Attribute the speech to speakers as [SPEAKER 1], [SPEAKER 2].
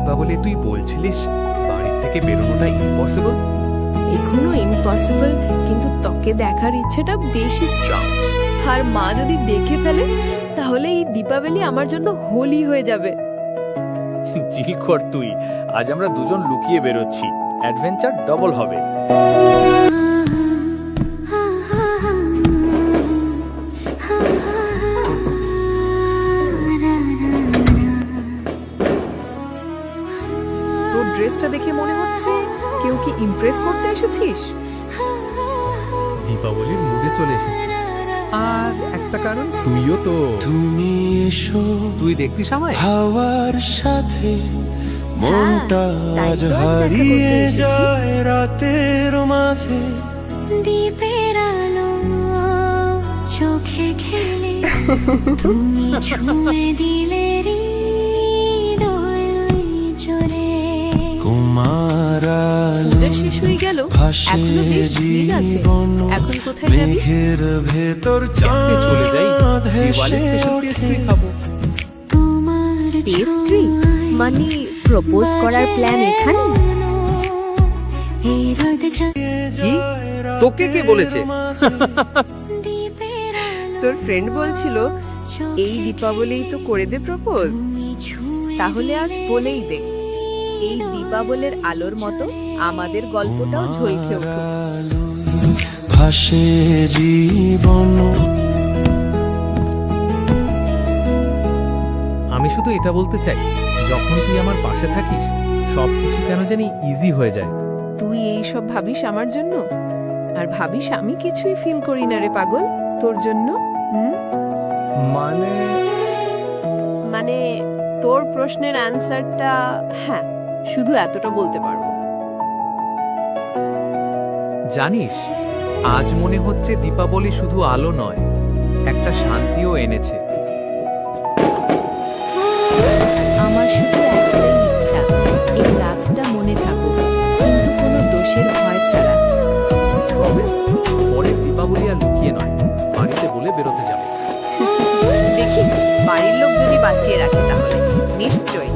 [SPEAKER 1] দীপাবলি তুই বলছিলিস বাড়ির থেকে বেরোনোটা ইম্পসিবল।
[SPEAKER 2] এখনো ইম্পসিবল, কিন্তু তোকে দেখার ইচ্ছেটা বেশি স্ট্রং। আর মা যদি দেখে ফেলে তাহলে এই দীপাবলি আমার জন্য হোলি হয়ে যাবে।
[SPEAKER 3] চিল কর তুই, আজ আমরা দুজন লুকিয়ে বেরোচ্ছি, অ্যাডভেঞ্চার ডবল হবে।
[SPEAKER 2] তোর ড্রেসটা দেখে মনে হচ্ছে কেউ কি ইমপ্রেস করতে এসেছিস?
[SPEAKER 1] দীপাবলির মুডে চলে এসেছি। আর একটা কারণ, তুইও তো।
[SPEAKER 4] তুমি এসো
[SPEAKER 1] তুই দেখতিস আমায়?
[SPEAKER 4] হাওয়ার সাথে মনটা
[SPEAKER 2] তাই
[SPEAKER 4] আজ
[SPEAKER 2] তো আজ দেখা
[SPEAKER 4] হারিয়ে
[SPEAKER 2] করতে এসেছি।
[SPEAKER 4] যায় রাতের মাঝে।
[SPEAKER 5] দীপের আলো চোখে খেলে তুমি ছুঁয়ে দিলে হৃদয় জোরে।
[SPEAKER 4] কুমার আলো
[SPEAKER 2] পূজা শেষ হয়ে গেল,
[SPEAKER 4] ভাসে
[SPEAKER 2] এখনো বেশ ভিড় আছে।
[SPEAKER 4] জীবন
[SPEAKER 2] এখন কোথায় যাবি?
[SPEAKER 4] মেঘের ভেতর
[SPEAKER 1] ক্যাফে চলে যাই,
[SPEAKER 4] চাঁদ
[SPEAKER 1] দিওয়ালি
[SPEAKER 4] হেসে
[SPEAKER 1] স্পেশাল
[SPEAKER 4] ওঠে।
[SPEAKER 1] পেস্ট্রি খাবো।
[SPEAKER 5] তোমার
[SPEAKER 2] পেস্ট্রি মানে প্রপোজ করার প্ল্যান এখানে?
[SPEAKER 5] এই রোদ
[SPEAKER 1] কি? তোকে কে বলেছে?
[SPEAKER 5] দীপের আলো
[SPEAKER 2] তোর ফ্রেন্ড বলছিল এই দীপাবলিই তো করে দে প্রপোজ। তাহলে আজ বলেই দে, এই দীপাবলির আলোর মতো আমাদের গল্পটাও ঝলকে উঠুক।
[SPEAKER 4] ভাসে জীবন।
[SPEAKER 3] আমি শুধু এটা বলতে চাই, যখন তুই আমার পাশে থাকিস সবকিছু কেন জানি ইজি হয়ে যায়।
[SPEAKER 2] তুই এই সব ভাবিস আমার জন্য, আর ভাবিস আমি কিছুই ফিল করি না রে পাগল তোর জন্য।
[SPEAKER 3] মানে
[SPEAKER 2] মানে তোর প্রশ্নের অ্যানসারটা হ্যাঁ, শুধু এতটা বলতে পারবো।
[SPEAKER 3] জানিস, আজ মনে হচ্ছে দীপাবলি শুধু আলো নয়, একটা শান্তিও এনেছে।
[SPEAKER 2] আমার শুধু একটাই ইচ্ছা, এই রাতটা মনে থাকুক, কিন্তু কোনো দোষের ভয় ছাড়া।
[SPEAKER 3] প্রমিস, পরের দীপাবলি আর লুকিয়ে নয়, বাড়িতে বলে বেরোতে যাবে।
[SPEAKER 2] দেখি বাড়ির লোক যদি বাঁচিয়ে রাখে তাহলে নিশ্চয়ই।